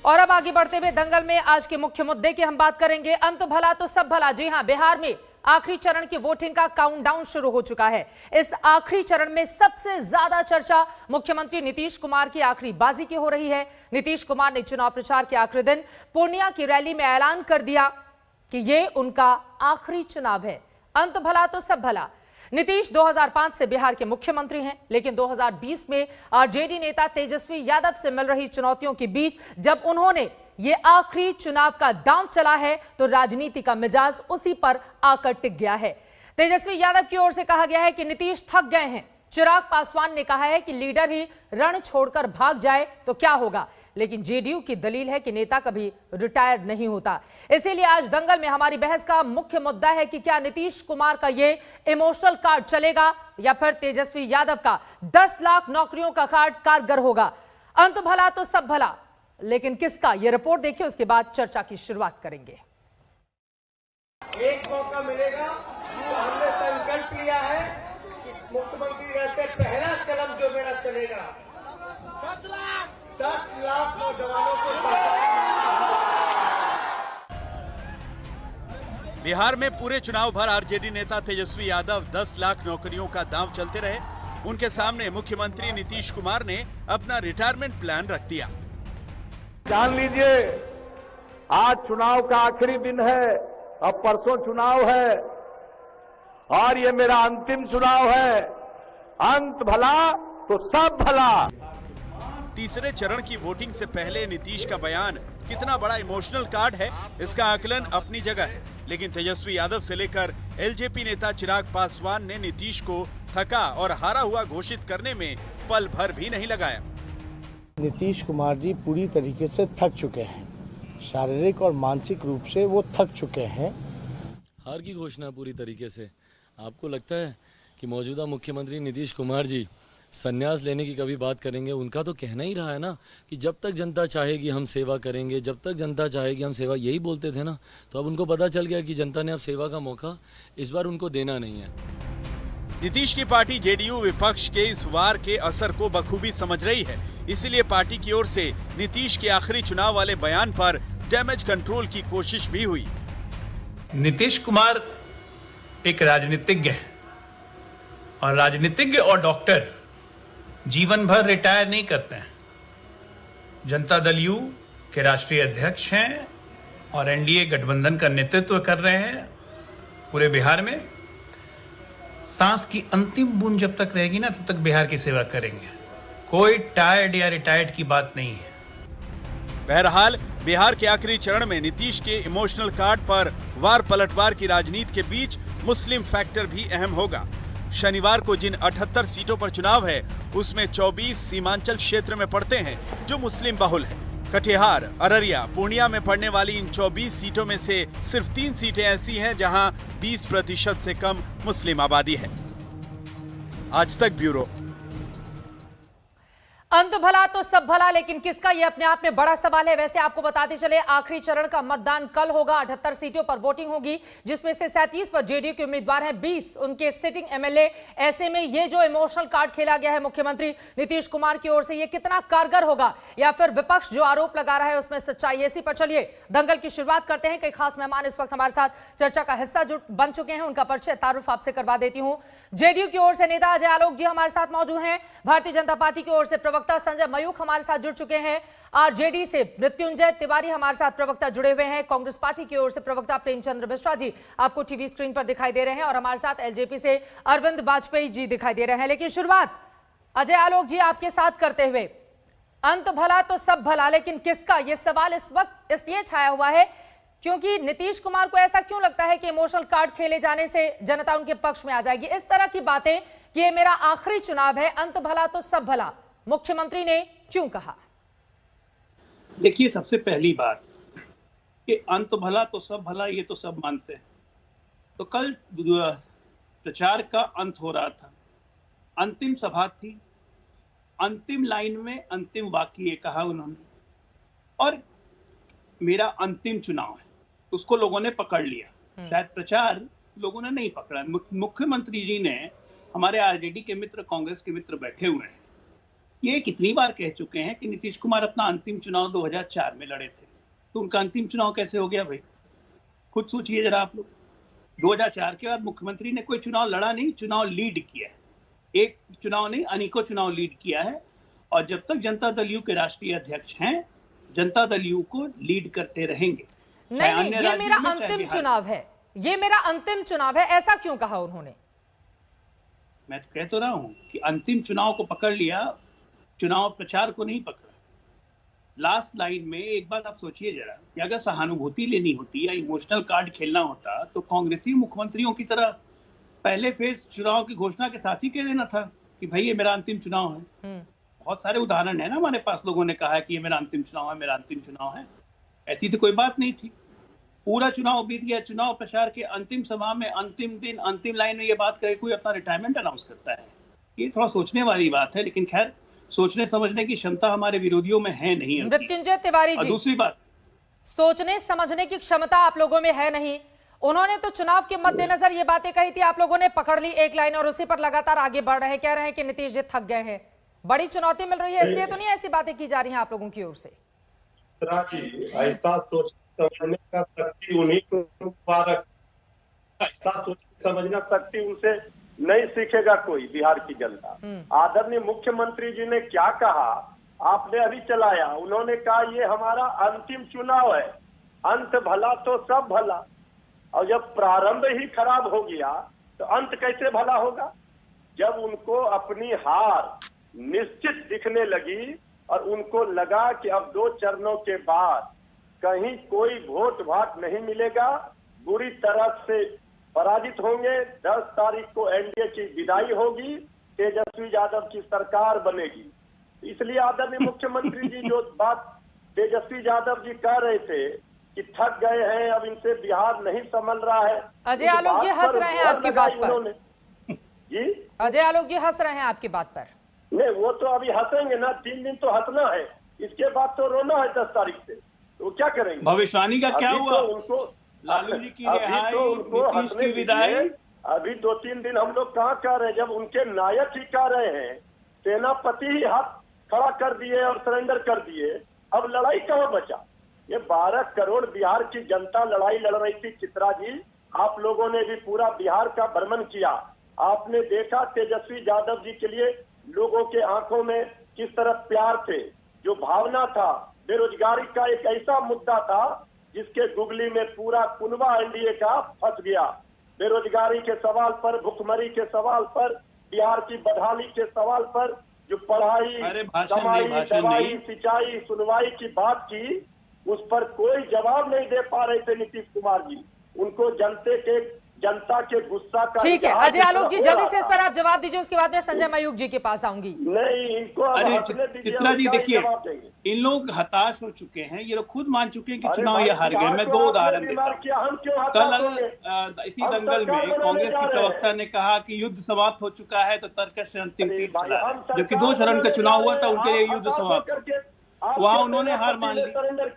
और अब आगे बढ़ते हुए दंगल में आज के मुख्य मुद्दे की हम बात करेंगे। अंत भला तो सब भला। जी हां, बिहार में आखिरी चरण की वोटिंग का काउंटडाउन शुरू हो चुका है। इस आखिरी चरण में सबसे ज्यादा चर्चा मुख्यमंत्री नीतीश कुमार की आखिरी बाजी की हो रही है। नीतीश कुमार ने चुनाव प्रचार के आखिरी दिन पूर्णिया की रैली में ऐलान कर दिया कि ये उनका आखिरी चुनाव है। अंत भला तो सब भला। नीतीश 2005 से बिहार के मुख्यमंत्री हैं, लेकिन 2020 में आरजेडी नेता तेजस्वी यादव से मिल रही चुनौतियों के बीच जब उन्होंने ये आखिरी चुनाव का दांव चला है तो राजनीति का मिजाज उसी पर आकर टिक गया है। तेजस्वी यादव की ओर से कहा गया है कि नीतीश थक गए हैं। चिराग पासवान ने कहा है कि लीडर ही रण छोड़कर भाग जाए तो क्या होगा, लेकिन जेडीयू की दलील है कि नेता कभी रिटायर नहीं होता। इसीलिए आज दंगल में हमारी बहस का मुख्य मुद्दा है कि क्या नीतीश कुमार का ये इमोशनल कार्ड चलेगा या फिर तेजस्वी यादव का 10 लाख नौकरियों का कार्ड कारगर होगा। अंत भला तो सब भला, लेकिन किसका? ये रिपोर्ट देखिए, उसके बाद चर्चा की शुरुआत करेंगे। एक मौका मिलेगा तो हमने संकल्प लिया है कि मुख्यमंत्री रहते पहला कदम जो मेरा चलेगा 10 लाख नौजवानों को। बिहार में पूरे चुनाव भर आरजेडी नेता तेजस्वी यादव 10 लाख नौकरियों का दांव चलते रहे। उनके सामने मुख्यमंत्री नीतीश कुमार ने अपना रिटायरमेंट प्लान रख दिया। जान लीजिए, आज चुनाव का आखिरी दिन है, अब परसों चुनाव है और ये मेरा अंतिम चुनाव है। अंत भला तो सब भला। तीसरे चरण की वोटिंग से पहले नीतीश का बयान कितना बड़ा इमोशनल कार्ड है, इसका आकलन अपनी जगह है, लेकिन तेजस्वी यादव से लेकर एलजेपी नेता चिराग पासवान ने नीतीश को थका और हारा हुआ घोषित करने में पल भर भी नहीं लगाया। नीतीश कुमार जी पूरी तरीके से थक चुके हैं, शारीरिक और मानसिक रूप से वो थक चुके हैं। हार की घोषणा पूरी तरीके से। आपको लगता है कि मौजूदा मुख्यमंत्री नीतीश कुमार जी संन्यास लेने की कभी बात करेंगे? उनका तो कहना ही रहा है ना कि जब तक जनता चाहेगी हम सेवा करेंगे, जब तक जनता चाहेगी हम सेवा, यही बोलते थे ना। तो अब उनको पता चल गया कि जनता ने अब सेवा का मौका इस बार उनको देना नहीं है। नीतीश की पार्टी जेडीयू विपक्ष के इस वार के असर को बखूबी समझ रही है, इसीलिए पार्टी की ओर से नीतीश के आखिरी चुनाव वाले बयान पर डैमेज कंट्रोल की कोशिश भी हुई। नीतीश कुमार एक राजनीतिज्ञ है और राजनीतिज्ञ और डॉक्टर जीवन भर रिटायर नहीं करते हैं। जनता दल यू के राष्ट्रीय अध्यक्ष हैं और एनडीए गठबंधन का नेतृत्व कर रहे हैं पूरे बिहार में। सांस की अंतिम बूंद जब तक रहेगी ना, तब तक बिहार की सेवा करेंगे। कोई टायर्ड या रिटायर्ड की बात नहीं है। बहरहाल बिहार के आखिरी चरण में नीतीश के इमोशनल कार्ड पर वार पलटवार की राजनीति के बीच मुस्लिम फैक्टर भी अहम होगा। शनिवार को जिन 78 सीटों पर चुनाव है, उसमें 24 सीमांचल क्षेत्र में पड़ते हैं जो मुस्लिम बहुल है। कटिहार, अररिया, पूर्णिया में पड़ने वाली इन 24 सीटों में से सिर्फ 3 सीटें ऐसी हैं जहां 20% से कम मुस्लिम आबादी है। आज तक ब्यूरो। अंत भला तो सब भला, लेकिन किसका? ये अपने आप में बड़ा सवाल है। वैसे आपको बताते चले, आखिरी चरण का मतदान कल होगा। 78 सीटों पर वोटिंग होगी, जिसमें से 37 पर जेडीयू के उम्मीदवार हैं, 20 उनके सिटिंग एमएलए। ऐसे में ये जो इमोशनल कार्ड खेला गया है मुख्यमंत्री नीतीश कुमार की ओर से, ये कितना कारगर होगा या फिर विपक्ष जो आरोप लगा रहा है उसमें सच्चाई? इसी पर चलिए दंगल की शुरुआत करते हैं। कई खास मेहमान इस वक्त हमारे साथ चर्चा का हिस्सा बन चुके हैं, उनका परिचय तारुफ आपसे करवा देती हूँ। जेडीयू की ओर से नेता अजय आलोक जी हमारे साथ मौजूद हैं। भारतीय जनता पार्टी की ओर से प्रवक्ता संजय मयूख हमारे साथ जुड़ चुके हैं। आरजेडी से मृत्युंजय तिवारी हमारे साथ प्रवक्ता जुड़े हुए हैं। कांग्रेस पार्टी की ओर से प्रवक्ता प्रेमचंद्र मिश्रा जी आपको टीवी स्क्रीन पर दिखाई दे रहे हैं और हमारे साथ एलजेपी से अरविंद वाजपेयी जी दिखाई दे रहे हैं। लेकिन शुरुआत अजय आलोक जी आपके साथ करते हुए, अंत भला तो सब भला, लेकिन किसका? ये सवाल इस वक्त इसलिए छाया हुआ है क्योंकि नीतीश कुमार को ऐसा क्यों लगता है कि इमोशनल कार्ड खेले जाने से जनता उनके पक्ष में आ जाएगी? इस तरह की बातें कि ये मेरा आखिरी चुनाव है, अंत भला तो सब भला, मुख्यमंत्री ने क्यों कहा? देखिए, सबसे पहली बात कि अंत भला तो सब भला, ये तो सब मानते हैं। तो कल प्रचार का अंत हो रहा था, अंतिम सभा थी, अंतिम लाइन में अंतिम वाक्य ये कहा उन्होंने, और मेरा अंतिम चुनाव है, उसको लोगों ने पकड़ लिया। शायद प्रचार लोगों ने नहीं पकड़ा। मुख्यमंत्री जी ने, हमारे आरजेडी के मित्र, कांग्रेस के मित्र बैठे हुए हैं, ये कितनी बार कह चुके हैं कि नीतीश कुमार अपना अंतिम चुनाव 2004 में लड़े थे, तो उनका अंतिम चुनाव कैसे हो गया भाई? खुद सोचिए जरा आप लोग। 2004 के बाद मुख्यमंत्री ने कोई चुनाव लड़ा नहीं, चुनाव लीड किया है। एक चुनाव नहीं, अनेकों चुनाव लीड किया है। और जब तक जनता दल यू के राष्ट्रीय अध्यक्ष हैं, जनता दल यू को लीड करते रहेंगे। नहीं, ये मेरा अंतिम चुनाव है, ये मेरा अंतिम चुनाव है, ऐसा क्यों कहा उन्होंने? मैं तो कह तो रहा हूं कि अंतिम चुनाव को पकड़ लिया, चुनाव प्रचार को नहीं पकड़ा। लास्ट लाइन में एक बात आप सोचिए जरा कि अगर सहानुभूति लेनी होती या इमोशनल कार्ड खेलना होता तो कांग्रेसी मुख्यमंत्रियों की तरह पहले फेज चुनाव की घोषणा के साथ ही कह देना था कि भाई ये मेरा अंतिम चुनाव है। बहुत सारे उदाहरण है ना हमारे पास, लोगों ने कहा कि ये मेरा अंतिम चुनाव है, मेरा अंतिम चुनाव है। ऐसी तो कोई बात नहीं थी। पूरा चुनाव बीत गया, चुनाव प्रचार के अंतिम सभा में, अंतिम दिन, अंतिम लाइन में ये बात करे कोई अपना रिटायरमेंट अनाउंस करता है। ये थोड़ा सोचने वाली बात है, लेकिन खैर सोचने समझने की क्षमता हमारे विरोधियों में है नहीं। मृत्युंजय तिवारी जी, दूसरी बात, सोचने समझने की क्षमता आप लोगों में है नहीं। उन्होंने तो चुनाव के मद्देनजर ये बातें कही थी, आप लोगों ने पकड़ ली एक लाइन और उसी पर लगातार आगे बढ़ रहे हैं, कह रहे हैं कि नीतीश जी थक गए हैं, बड़ी चुनौती मिल रही है, इसलिए तो नहीं ऐसी बातें की जा रही हैं आप लोगों की ओर से? ऐसा सोच समझने का शक्ति उन्हीं को मुबारक, ऐसा सोच समझना शक्ति उनसे नहीं सीखेगा कोई बिहार की जनता। आदरणीय मुख्यमंत्री जी ने क्या कहा आपने अभी चलाया, उन्होंने कहा ये हमारा अंतिम चुनाव है, अंत भला तो सब भला। और जब प्रारंभ ही खराब हो गया तो अंत कैसे भला होगा? जब उनको अपनी हार निश्चित दिखने लगी और उनको लगा कि अब 2 चरणों के बाद कहीं कोई वोट भाट नहीं मिलेगा, बुरी तरह से पराजित होंगे, 10 तारीख को एनडीए की विदाई होगी, तेजस्वी यादव की सरकार बनेगी। इसलिए आदरणीय मुख्यमंत्री जी जो बात तेजस्वी यादव जी कह रहे थे कि थक गए हैं, अब इनसे बिहार नहीं संभल रहा है, अजय आलोक जी हंस रहे हैं आपकी बात पर। जी अजय आलोक जी हंस रहे हैं आपकी बात पर। नहीं, वो तो अभी हंसेंगे ना, 3 दिन तो हंसना है, इसके बाद तो रोना है 10 तारीख से, तो क्या करेंगे? भविष्यवाणी का क्या हुआ? तो उनको लालू जी की रिहाई, नीतीश की विदाई, अभी 2-3 दिन हम लोग कहाँ कह रहे हैं, जब उनके नायक ही कह रहे हैं, सेनापति ही हाथ खड़ा कर दिए और सरेंडर कर दिए, अब लड़ाई कहाँ बचा? ये 12 करोड़ बिहार की जनता लड़ाई लड़ रही थी। चित्रा जी, आप लोगों ने भी पूरा बिहार का भ्रमण किया, आपने देखा तेजस्वी यादव जी के लिए लोगों के आंखों में किस तरह प्यार थे, जो भावना था। बेरोजगारी का एक ऐसा मुद्दा था जिसके गुगली में पूरा कुनबा एनडीए का फंस गया। बेरोजगारी के सवाल पर, भुखमरी के सवाल पर, बिहार की बदहाली के सवाल पर जो पढ़ाई, कमाई, दवाई, सिंचाई, सुनवाई की बात की, उस पर कोई जवाब नहीं दे पा रहे थे नीतीश कुमार जी। उनको जनता के गुस्सा का, ठीक है अजय आलोक जी, जल्दी से इस पर आप जवाब दीजिए, उसके बाद मैं संजय मयूख जी के पास आऊंगी। नहीं, इनको अरे चित्रा जी देखिए, इन लोग हताश हो चुके हैं, ये लोग खुद मान चुके हैं कि चुनाव ये हार गए। मैं 2 उदाहरण देता हूं। कल इसी दंगल में कांग्रेस के प्रवक्ता ने कहा कि युद्ध समाप्त हो चुका है, तो तर्कश से अंतिम तीर चला है, जबकि 2 चरण का चुनाव हुआ था, उनके लिए युद्ध समाप्त, वहां उन्होंने हार मान ली।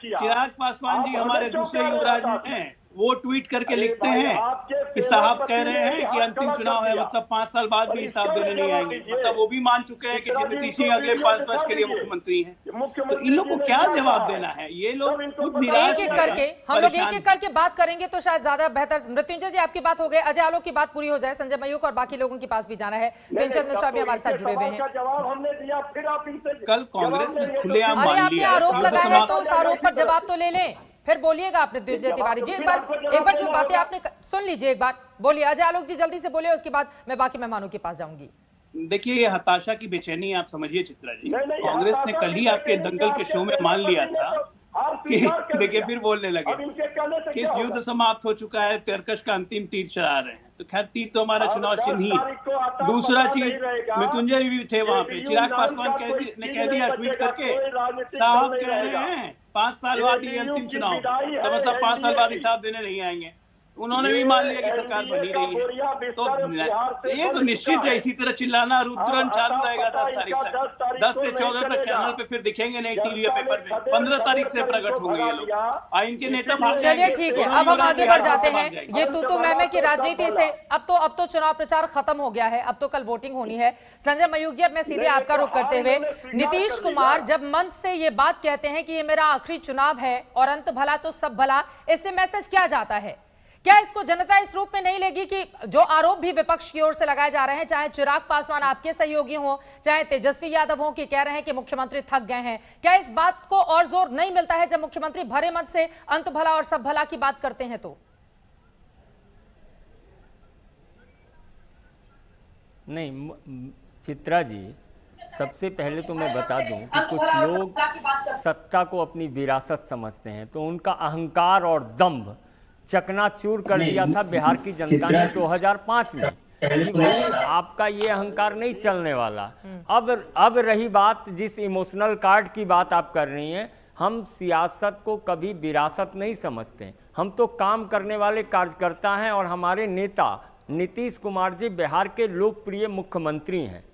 चिराग पासवान जी हमारे दूसरे युवराज हैं, वो ट्वीट करके लिखते हैं कि साहब कह रहे हैं कि अंतिम चुनाव है, मतलब 5 साल बाद भी हिसाब देने नहीं आएंगे। मतलब वो भी मान चुके हैं कि नीतीश जी अगले 5 वर्ष के लिए मुख्यमंत्री हैं। तो इन लोग को क्या जवाब देना है? ये लोग खुद निराश एक-एक करके हम लोग एक-एक करके बात करेंगे तो शायद ज्यादा बेहतर। मृत्युंजय जी आपकी बात हो गई, अजय आलोक की बात पूरी हो जाए, संजय मयूख और बाकी लोगों के पास भी जाना है। प्रेमचंद मिश्रा भी हमारे साथ जुड़े हुए हैं। कल कांग्रेस ने खुलेआम मान आपने लिया, आरोप लगाया है तो उस आरोप पर जवाब तो ले लें, फिर बोलिएगा आपने। मृत्युंजय तिवारी जी एक बार जो बातें आपने सुन लीजिए, एक बार बोलिए। अजय आलोक जी जल्दी से बोलिए, उसके बाद मैं बाकी मेहमानों के पास जाऊंगी। देखिए, ये हताशा की बेचैनी आप समझिए चित्रा जी। कांग्रेस ने कल ही आपके दंगल के शो में मान लिया था कि देखिए फिर बोलने लगे कि इस युद्ध समाप्त हो चुका है, तर्कश का अंतिम तीर चला रहे हैं। तो खैर तीर तो हमारा चुनाव चिन्ह ही है। दूसरा चीज, मृत्युंजय भी थे वहां पे, चिराग पासवान ने कह दिया ट्वीट करके, साहब कह रहे हैं 5 साल बाद ही अंतिम चुनाव, तो मतलब 5 साल बाद हिसाब देने नहीं आएंगे। उन्होंने भी मान लिया कि सरकार बनी रही है। तो ये तो निश्चित है, इसी तरह चिल्लाना रुद्रन चालू रहेगा 10 तारीख तक। 10 से 14 तक चैनल पे फिर दिखेंगे नहीं, टीवी या पेपर में। 15 तारीख से प्रकट होंगे ये लोग, इनके नेता भाग जाएंगे। चलिए ठीक है, अब हम आगे बढ़ जाते हैं। ये तू मैं की राजनीति से अब तो चुनाव प्रचार खत्म हो गया है, अब तो कल वोटिंग होनी है। संजय मयूख जी, अब मैं सीधे आपका रुख करते हुए, नीतीश कुमार जब मंच से ये बात कहते हैं कि ये मेरा आखिरी चुनाव है और अंत भला तो सब भला, इससे मैसेज क्या जाता है? क्या इसको जनता इस रूप में नहीं लेगी कि जो आरोप भी विपक्ष की ओर से लगाए जा रहे हैं, चाहे चिराग पासवान आपके सहयोगी हों, चाहे तेजस्वी यादव हों, कि कह रहे हैं कि मुख्यमंत्री थक गए हैं, क्या इस बात को और जोर नहीं मिलता है जब मुख्यमंत्री भरे मन से अंत भला और सब भला की बात करते हैं? तो नहीं चित्रा जी, सबसे पहले तो मैं बता दूं कि कुछ लोग सत्ता को अपनी विरासत समझते हैं, तो उनका अहंकार और दंभ चकनाचूर कर दिया था बिहार की जनता ने 2005 में कि भाई आपका ये अहंकार नहीं चलने वाला। अब रही बात जिस इमोशनल कार्ड की बात आप कर रही हैं, हम सियासत को कभी विरासत नहीं समझते, हम तो काम करने वाले कार्यकर्ता हैं। और हमारे नेता नीतीश कुमार जी बिहार के लोकप्रिय मुख्यमंत्री हैं।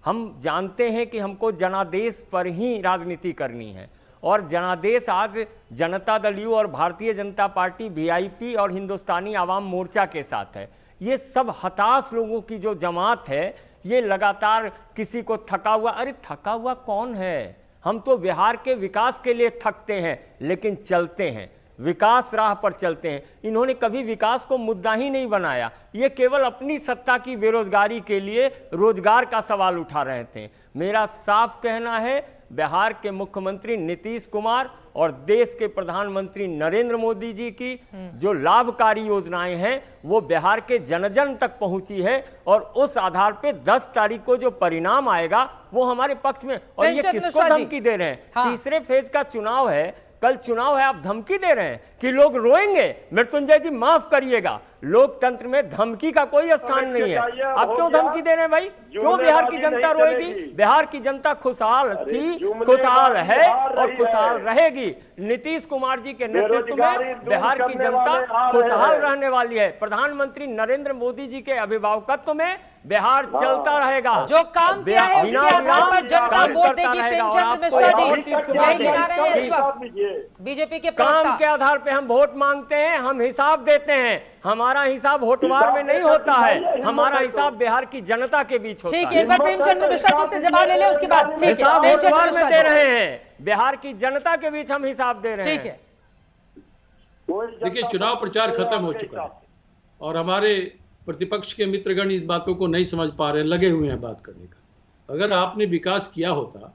हम जानते हैं कि हमको जनादेश पर ही राजनीति करनी है, और जनादेश आज जनता दल यू और भारतीय जनता पार्टी वीआईपी और हिंदुस्तानी आवाम मोर्चा के साथ है। ये सब हताश लोगों की जो जमात है, ये लगातार किसी को थका हुआ, अरे थका हुआ कौन है? हम तो बिहार के विकास के लिए थकते हैं लेकिन चलते हैं, विकास राह पर चलते हैं। इन्होंने कभी विकास को मुद्दा ही नहीं बनाया, ये केवल अपनी सत्ता की बेरोजगारी के लिए रोजगार का सवाल उठा रहे थे। मेरा साफ कहना है, बिहार के मुख्यमंत्री नीतीश कुमार और देश के प्रधानमंत्री नरेंद्र मोदी जी की जो लाभकारी योजनाएं हैं वो बिहार के जन जन तक पहुंची है, और उस आधार पे 10 तारीख को जो परिणाम आएगा वो हमारे पक्ष में। और ये किसको धमकी दे रहे हैं? हाँ। तीसरे फेज का चुनाव है, कल चुनाव है, आप धमकी दे रहे हैं कि लोग रोएंगे। मृत्युंजय जी माफ करिएगा, लोकतंत्र में धमकी का कोई स्थान नहीं है। आप क्यों धमकी दे रहे हैं भाई? क्यों बिहार की जनता रोएगी? बिहार की जनता खुशहाल थी, खुशहाल है और खुशहाल रहेगी। नीतीश कुमार जी के नेतृत्व में बिहार की जनता खुशहाल रहने वाली है। प्रधानमंत्री नरेंद्र मोदी जी के अभिभावकत्व में बिहार चलता रहेगा। जो काम किया है उसके आधार पर जनता वोट देगी। प्रेमचंद मिश्रा जी यही गिना रहे हैं इस वक्त बीजेपी के काम के आधार पे हम वोट मांगते हैं, हम हिसाब देते हैं। हमारा हिसाब होटवार में नहीं होता है, हमारा हिसाब बिहार की जनता के बीच होता है। ठीक है, एक बार प्रेमचंद मिश्रा जी से जवाब ले ले, उसके बाद ठीक है। हिसाब होटवार में दे रहे हैं, बिहार की जनता के बीच हम हिसाब दे रहे हैं। ठीक है, देखिए चुनाव प्रचार खत्म हो चुका है और हमारे प्रतिपक्ष के मित्रगण इस बातों को नहीं समझ पा रहे, लगे हुए हैं बात करने का। अगर आपने विकास किया होता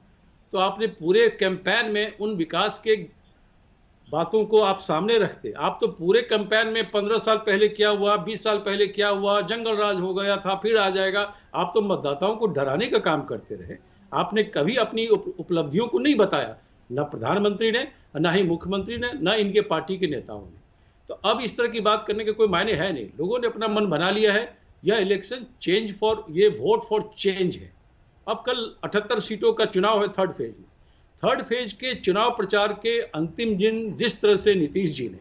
तो आपने पूरे कैंपेन में उन विकास के बातों को आप सामने रखते। आप तो पूरे कैंपेन में 15 साल पहले क्या हुआ, 20 साल पहले क्या हुआ, जंगल राज हो गया था, फिर आ जाएगा, आप तो मतदाताओं को डराने का काम करते रहे। आपने कभी अपनी उपलब्धियों को नहीं बताया, न प्रधानमंत्री ने, न ही मुख्यमंत्री ने, न इनके पार्टी के नेताओं ने। तो अब इस तरह की बात करने के कोई मायने है नहीं। लोगों ने अपना मन बना लिया है, यह इलेक्शन चेंज फॉर, ये वोट फॉर चेंज है। अब कल 78 सीटों का चुनाव है थर्ड फेज में। थर्ड फेज के चुनाव प्रचार के अंतिम दिन जिस तरह से नीतीश जी ने,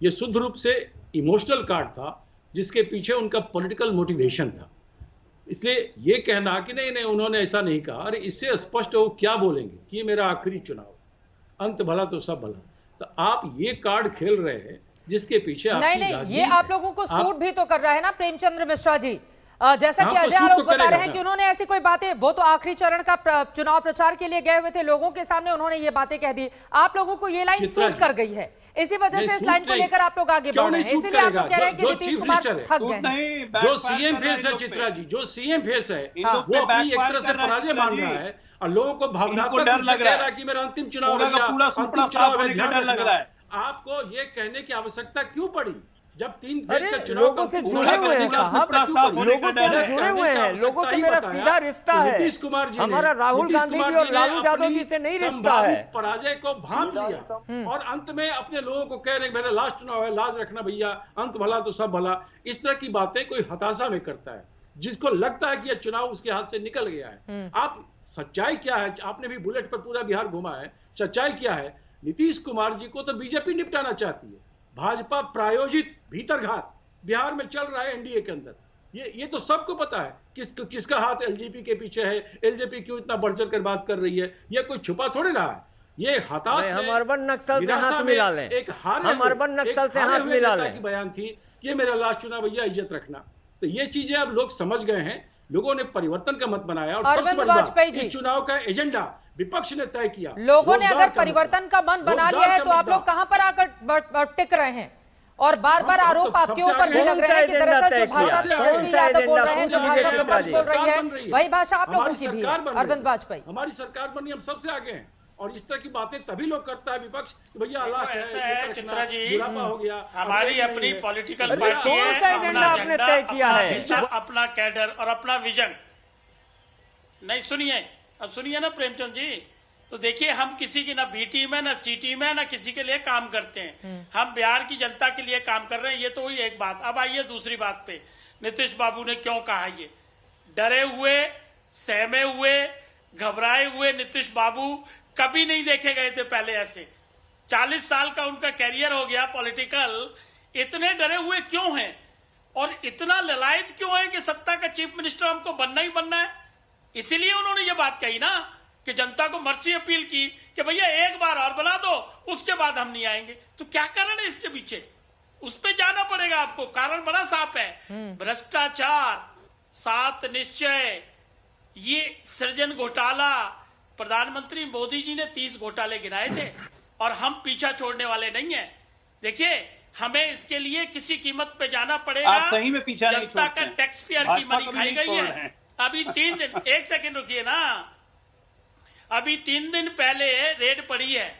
ये शुद्ध रूप से इमोशनल कार्ड था जिसके पीछे उनका पॉलिटिकल मोटिवेशन था। इसलिए ये कहना कि नहीं उन्होंने ऐसा नहीं कहा, अरे इससे स्पष्ट वो क्या बोलेंगे कि ये मेरा आखिरी चुनाव, अंत भला तो सब भला। तो आप ये कार्ड खेल रहे हैं जिसके पीछे नहीं, ये आप लोगों को सूट भी तो कर रहा है ना प्रेमचंद्र मिश्रा जी। जैसा कि अजय आलोक बता रहे हैं कि उन्होंने ऐसी कोई बातें, वो तो आखिरी चरण का चुनाव प्रचार के लिए गए हुए थे, लोगों के सामने उन्होंने ये बातें कह दी। आप लोगों को ये लाइन सूट कर गई है, इसी वजह से इस लाइन को लेकर आप लोग आगे बढ़ रहे हैं। इसीलिए आप लोग कह रहे हैं कि नीतीश कुमार थक गए। जो सीएम फेस है चित्रा जी, जो सीएम फेस है वो अपनी एक तरह से पराजय मान रहा है और लोगों को भावनात्मक डर लग रहा है कि मेरा अंतिम चुनाव है, लग रहा है। आपको ये कहने की आवश्यकता क्यों पड़ी जब 3 फेज का चुनाव लोगों से जुड़े हुए हैं साहब, लोगों से जुड़े हुए हैं, लोगों से मेरा सीधा रिश्ता है। नीतीश कुमार जी, हमारा राहुल गांधी जी और लालू यादव जी से नहीं रिश्ता है। पराजय को भांप लिया और अंत में अपने लोगों को कह रहे मेरा लास्ट चुनाव है, लाज रखना भैया, अंत भला तो सब भला। इस तरह की बातें कोई हताशा में करता है, जिसको लगता है कि यह चुनाव उसके हाथ से निकल गया है। आप सच्चाई क्या है, आपने भी बुलेट पर पूरा बिहार घुमा है, सच्चाई क्या है? नीतीश कुमार जी को तो बीजेपी निपटाना चाहती है, भाजपा प्रायोजित भीतरघात बिहार में चल रहा है एनडीए के अंदर। ये तो सबको पता है किसका हाथ एलजेपी के पीछे है, एलजेपी क्यों इतना बढ़ चढ़ कर बात कर रही है, ये कोई छुपा थोड़े रहा है। ये हताश हम अर्बन नक्सल से हाथ मिला लें, हम अर्बन नक्सल से हाथ मिला लें की बयान थी, ये मेरा लास्ट चुनाव भैया, इज्जत रखना। तो ये चीजें अब लोग समझ गए हैं, लोगों ने परिवर्तन का मत बनाया। और सबसे बड़ी बात, इस चुनाव का एजेंडा विपक्ष ने तय किया। लोगों ने अगर परिवर्तन का मन बना लिया है तो आप लोग कहां पर आकर टिक रहे हैं? और बार बार आरोप आपके ऊपर भी लग रहे हैं कि दरअसल जो भाषा तेजस्वी यादव बोल रहे हैं, जो भाषा विपक्ष बोल रही है, वही भाषा आप लोगों की भी है। अरविंद वाजपेयी, हमारी सरकार बनी, हम सबसे आगे हैं। और इस तरह की बातें तभी लोग करता है विपक्ष कि भैया अल्लाह ऐसा है चित्रा जी, हो गया, हमारी अपनी पॉलिटिकल पार्टी है, अपना एजेंडा, अपना कैडर और अपना विजन। नहीं सुनिए, अब सुनिए ना प्रेमचंद जी, तो देखिए हम किसी की ना बी टीम है ना सी टीम है ना किसी के लिए काम करते हैं, हम बिहार की जनता के लिए काम कर रहे हैं। ये तो हुई एक बात। अब आइए दूसरी बात पे, नीतीश बाबू ने क्यों कहा ये? डरे हुए, सहमे हुए, घबराए हुए नीतीश बाबू कभी नहीं देखे गए थे पहले ऐसे। 40 साल का उनका कैरियर हो गया पॉलिटिकल, इतने डरे हुए क्यों हैं और इतना ललायत क्यों है कि सत्ता का चीफ मिनिस्टर हमको बनना ही बनना है? इसीलिए उन्होंने ये बात कही ना कि जनता को मर्जी अपील की कि भैया एक बार और बना दो, उसके बाद हम नहीं आएंगे। तो क्या कारण है इसके पीछे? उस पे जाना पड़ेगा आपको। कारण बड़ा साफ है, भ्रष्टाचार, 7 निश्चय, ये सृजन घोटाला। प्रधानमंत्री मोदी जी ने 30 घोटाले गिनाए थे और हम पीछा छोड़ने वाले नहीं है। देखिए हमें इसके लिए किसी कीमत पे जाना पड़ेगा। आप सही में पीछा नहीं जनता का टैक्स पेयर की मनी खाई गई है। अभी 3 दिन, एक सेकंड रुकिए ना, अभी 3 दिन पहले रेड पड़ी है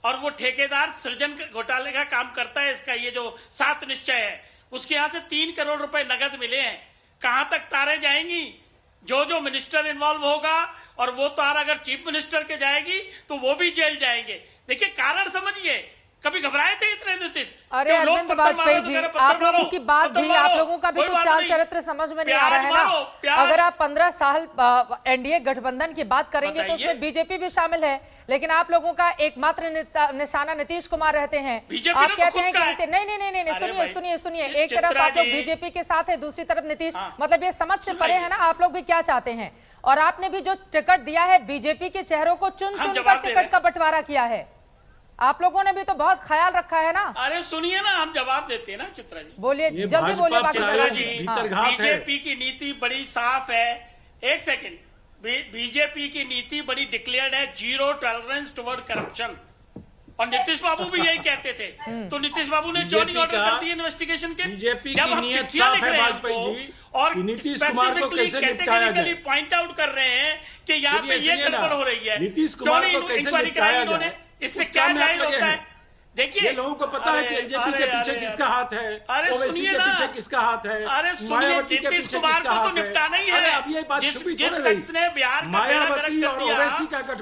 और वो ठेकेदार सृजन घोटाले का काम करता है। इसका ये जो 7 निश्चय है, उसके यहां से 3 करोड़ रुपए नगद मिले हैं। कहां तक तारे जाएंगी? जो मिनिस्टर इन्वॉल्व होगा, और वो तार अगर चीफ मिनिस्टर के जाएगी तो वो भी जेल जाएंगे। देखिए कारण समझिए, कभी घबराए थे इतने नीतीश? अरे अरविंद वाजपेयी जी, आप लोगों की बात भी, आप लोगों का भी तो चाल चरित्र समझ में नहीं आ रहा है ना। अगर आप 15 साल एनडीए गठबंधन की बात करेंगे तो उसमें बीजेपी भी शामिल है, लेकिन आप लोगों का एकमात्र निशाना नीतीश कुमार रहते हैं। आप कहते हैं कि नहीं, सुनिए, एक तरफ आप लोग बीजेपी के साथ है, दूसरी तरफ नीतीश, मतलब ये समझ से परे है ना आप लोग भी क्या चाहते हैं। और आपने भी जो टिकट दिया है बीजेपी के चेहरों को चुन कर टिकट का बंटवारा किया है। आप लोगों ने भी तो बहुत ख्याल रखा है ना। अरे सुनिए ना, हम जवाब देते हैं ना चित्रा जी। बोलिए, जल्दी बोलिए। बीजेपी की नीति बड़ी साफ है। एक सेकंड, बीजेपी की नीति बड़ी डिक्लेयर्ड है, 0 टॉलरेंस टुवर्ड करप्शन। और नीतीश बाबू भी यही कहते थे। तो नीतीश बाबू ने क्यों नहीं ऑर्डर कर दिए इन्वेस्टिगेशन के? जब हम चिट्ठियां लिख रहे हैं और स्पेसिफिकली कैटेगरिकली पॉइंट आउट कर रहे हैं कि यहाँ पे ये गड़बड़ हो रही है, क्यों नहीं इंक्वायरी कराई इन्होंने? इससे क्या जाहिर होता है? देखिए लोगों को पता है कि एलजेपी के पीछे किसका हाथ है, अरे सुनिए ना, पीछे किसका हाथ है। अरे सुनिए, नीतीश कुमार को तो निपटाना ही है। जिस शख्स ने बिहार का बेड़ा गर्क कर दिया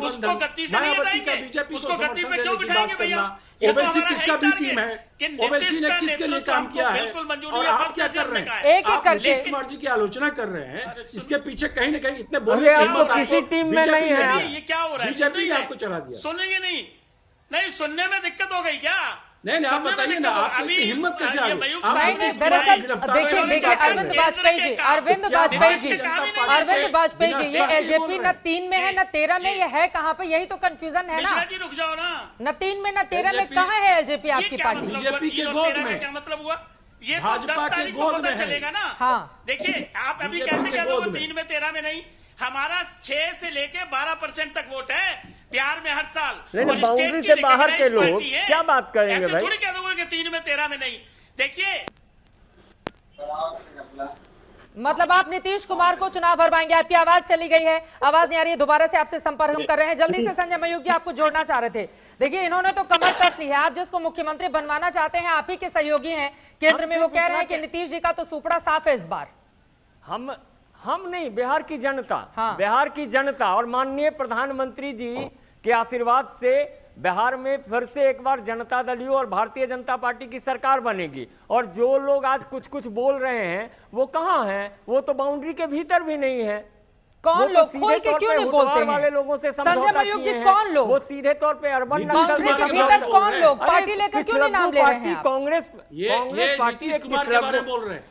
उसको गद्दी से नहीं हटाएंगे, उसको गद्दी पे क्यों बिठाएंगे भैया? ओवैसी किसका भी टीम है, ओवैसी ने किसके लिए काम किया है, और आप क्या कर रहे हैं? एक एक करके नीतीश कुमार जी की आलोचना कर रहे हैं, इसके पीछे कहीं न कहीं इतने बोले किसी टीम में नहीं है। ये क्या हो रहा है? बीजेपी ने आपको चढ़ा दिया। सुनेंगे नहीं, सुनने में दिक्कत हो गई क्या? नहीं, आप बताइए ना, आपकी हिम्मत कैसे आ गई? दरअसल देखिए अरविंद वाजपेयी जी, ये एलजेपी न 3 में है न 13 में, ये है कहाँ पे? यही तो कंफ्यूजन है ना। रुक जाओ ना, न 3 में न 13 में कहाँ है एलजेपी आपकी पार्टी? बीजेपी के गोद में। क्या मतलब हुआ? ये तो भाजपा 10 तारीख को पता चलेगा ना। हाँ देखिए आप अभी कैसे कह दो 3 में 13 में नहीं? हमारा 6 से लेके 12% तक वोट है बिहार में हर साल। और बाउंड्री से बाहर के लोग क्या बात करेंगे ऐसे भाई? थोड़ी कह दोगे कि 3 में 13 में नहीं। देखिए मतलब आप नीतीश कुमार को चुनाव हरवाएंगे। आपकी आवाज चली गई है, आवाज नहीं आ रही है, दोबारा से आपसे संपर्क हम कर रहे हैं। जल्दी से संजय मयूख जी आपको जोड़ना चाह रहे थे। देखिए इन्होंने तो कमर कस ली है, आप जिसको मुख्यमंत्री बनवाना चाहते हैं आप ही के सहयोगी हैं केंद्र में, वो कह रहे हैं कि नीतीश जी का तो सुपड़ा साफ है इस बार। हम नहीं, बिहार की जनता। हाँ। बिहार की जनता और माननीय प्रधानमंत्री जी के आशीर्वाद से बिहार में फिर से एक बार जनता दल यू और भारतीय जनता पार्टी की सरकार बनेगी। और जो लोग आज कुछ बोल रहे हैं वो कहाँ हैं? वो तो बाउंड्री के भीतर भी नहीं है। कौन लोग खोल के क्यों नहीं बोलते वाले हैं? लोगों से संजय मयूख जी, कौन लोग? वो सीधे तौर पे अर्बन कांग्रेस के भीतर कौन लोग? पार्टी लेकर क्यों नहीं नाम ले रहे हैं आप? कांग्रेस पार्टी नीतीश एक कुमार के बारे में बोल रहे हैं।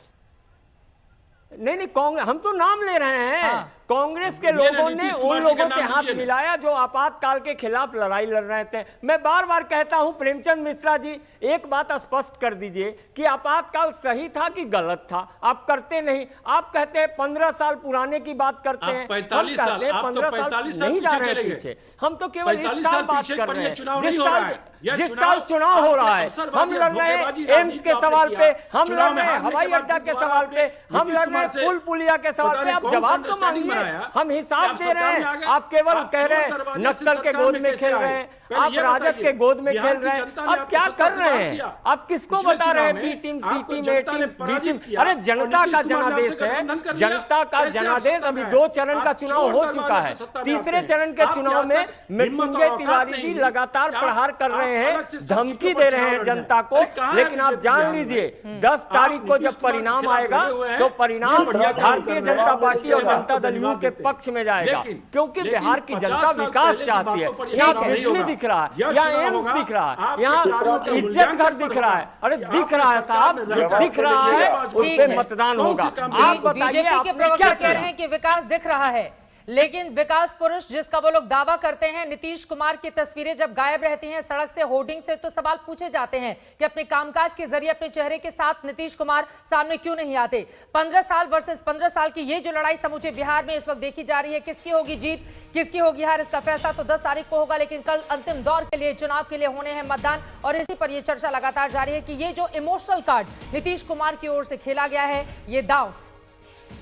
नहीं कांग्रेस, हम तो नाम ले रहे हैं। हाँ। कांग्रेस के लोगों ने उन लोगों से हाथ मिलाया जो आपातकाल के खिलाफ लड़ाई लड़ रहे थे। मैं बार बार कहता हूं प्रेमचंद मिश्रा जी, एक बात स्पष्ट कर दीजिए कि आपातकाल सही था कि गलत था। आप करते नहीं, आप कहते हैं 15 साल पुराने की बात करते हैं, 45 साल, आप तो 45 साल नहीं जा रहे पीछे पीछे, हम तो केवल इस 45 साल साल बात पीछे कर पर रहे ये हैं। चुनाव नहीं हो रहा है। जिस साल चुनाव हो रहा है, हम लड़ रहे हैं एम्स के सवाल पे, हम लड़ रहे हैं हवाई अड्डा के सवाल पे, हम लड़ रहे हैं पुल पुलिया के सवाल पे। आप जवाब तो मांगिए, हम हिसाब दे रहे हैं। आप केवल कह रहे हैं नक्सल के गोद में खेल रहे हैं, आप राजद के गोद में खेल रहे हैं। आप क्या कर रहे हैं? आप किसको बता रहे हैं बी टीम, सी टीम, ए टीम, बी टीम? अरे जनता का जनादेश है, जनता का जनादेश। अभी 2 चरण का चुनाव हो चुका है, तीसरे चरण के चुनाव में मृत्युंजय तिवारी जी लगातार प्रहार कर रहे हैं, धमकी दे रहे हैं जनता को। लेकिन आप जान लीजिए 10 तारीख को जब परिणाम आएगा तो परिणाम भारतीय जनता पार्टी और जनता दल यू के पक्ष में जाएगा, क्योंकि बिहार की जनता विकास चाहती है। यहाँ बिजली दिख रहा है, यहाँ एम्स दिख रहा है, यहाँ इज्जत घर दिख रहा है। अरे दिख रहा है साहब, जो दिख रहा है उस पे मतदान होगा। आप बताइए, बीजेपी के आपने प्रवक्ता क्या कह रहे हैं कि विकास दिख रहा है, लेकिन विकास पुरुष जिसका वो लोग दावा करते हैं, नीतीश कुमार की तस्वीरें जब गायब रहती हैं सड़क से, होर्डिंग से, तो सवाल पूछे जाते हैं कि अपने कामकाज के जरिए अपने चेहरे के साथ नीतीश कुमार सामने क्यों नहीं आते। 15 साल वर्सेस 15 साल की ये जो लड़ाई समूचे बिहार में इस वक्त देखी जा रही है, किसकी होगी जीत, किसकी होगी हार, इसका फैसला तो 10 तारीख को होगा। लेकिन कल अंतिम दौर के लिए, चुनाव के लिए होने हैं मतदान, और इसी पर यह चर्चा लगातार जारी है कि ये जो इमोशनल कार्ड नीतीश कुमार की ओर से खेला गया है, ये दांव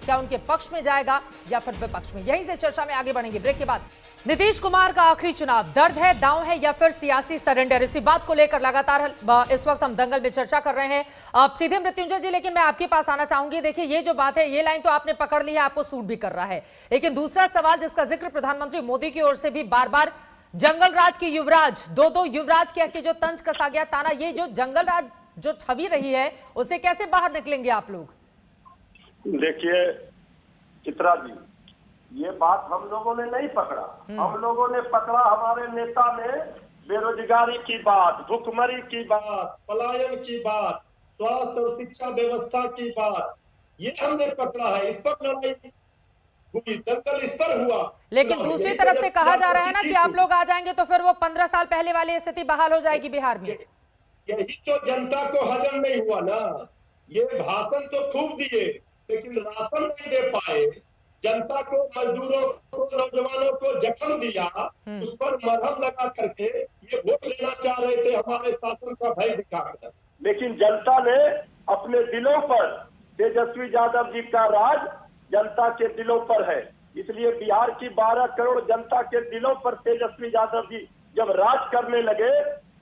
क्या उनके पक्ष में जाएगा या फिर विपक्ष में? यहीं से चर्चा में आगे बढ़ेंगे ब्रेक के बाद। नीतीश कुमार का आखिरी चुनाव, दर्द है, दांव है या फिर सियासी सरेंडर? इसी बात को लेकर लगातार इस वक्त हम दंगल में चर्चा कर रहे हैं। अब सीधे मृत्युंजय जी, लेकिन मैं आपके पास आना चाहूंगी। देखिए, ये जो बात है, ये लाइन तो आपने पकड़ ली है, आपको सूट भी कर रहा है, लेकिन दूसरा सवाल जिसका जिक्र प्रधानमंत्री मोदी की ओर से भी बार बार, जंगल राज की युवराज, दो युवराज के जो तंज कसा गया ताना, ये जो जंगल राज जो छवि रही है, उससे कैसे बाहर निकलेंगे आप लोग? देखिए चित्रा जी, ये बात हम लोगों ने नहीं पकड़ा, हम लोगों ने पकड़ा, हमारे नेता ने बेरोजगारी की बात, भुखमरी की बात, पलायन की बात, स्वास्थ्य और शिक्षा व्यवस्था की बात, ये हमने पकड़ा है। इस पर लड़ाई हुई, दंगल इस पर हुआ। लेकिन दूसरी तरफ से कहा जा रहा है ना कि आप लोग आ जाएंगे तो फिर वो 15 साल पहले वाली स्थिति बहाल हो जाएगी बिहार में। यही तो जनता को हजम नहीं हुआ ना। ये भाषण तो खूब दिए, लेकिन राशन नहीं दे पाए, जनता को, मजदूरों को, नौजवानों को जख्म दिया, उस पर मरहम लगा करके ये वोट लेना चाह रहे थे, हमारे शासन का भय दिखाकर। लेकिन जनता ने अपने दिलों पर, तेजस्वी यादव जी का राज जनता के दिलों पर है, इसलिए बिहार की 12 करोड़ जनता के दिलों पर तेजस्वी यादव जी जब राज करने लगे,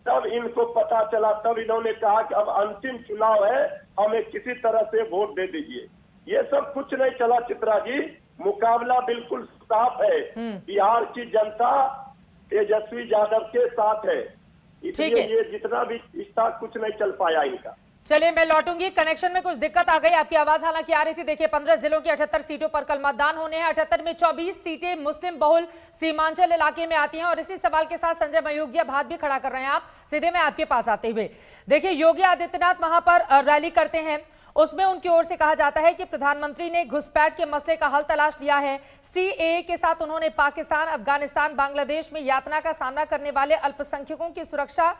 तब इनको पता चला, तब इन्होंने कहा कि अब अंतिम चुनाव है, हमें किसी तरह से वोट दे दीजिए। ये सब कुछ नहीं चला चित्रा जी, मुकाबला बिल्कुल साफ है। बिहार की जनता तेजस्वी यादव के साथ है, इसलिए ये जितना भी रिश्ता कुछ नहीं चल पाया इनका। चलिए, मैं लौटूंगी, कनेक्शन में कुछ दिक्कत आ गई, आपकी आवाज हालांकि आ रही थी। देखिए, 15 जिलों की 78 सीटों पर कल मतदान होने हैं। 78 में 24 सीटें मुस्लिम बहुल सीमांचल इलाके में आती हैं। और इसी सवाल के साथ संजय मयूख जी, अब हाथ भी खड़ा कर रहे हैं आप, सीधे मैं आपके पास आते हुए। देखिए, योगी आदित्यनाथ वहां पर रैली करते हैं, उसमें उनकी ओर से कहा जाता है कि प्रधानमंत्री ने घुसपैठ के मसले का हल तलाश लिया है। सीएए के साथ उन्होंने पाकिस्तान, अफगानिस्तान, बांग्लादेश में यातना का सामना करने वाले अल्पसंख्यकों की सुरक्षा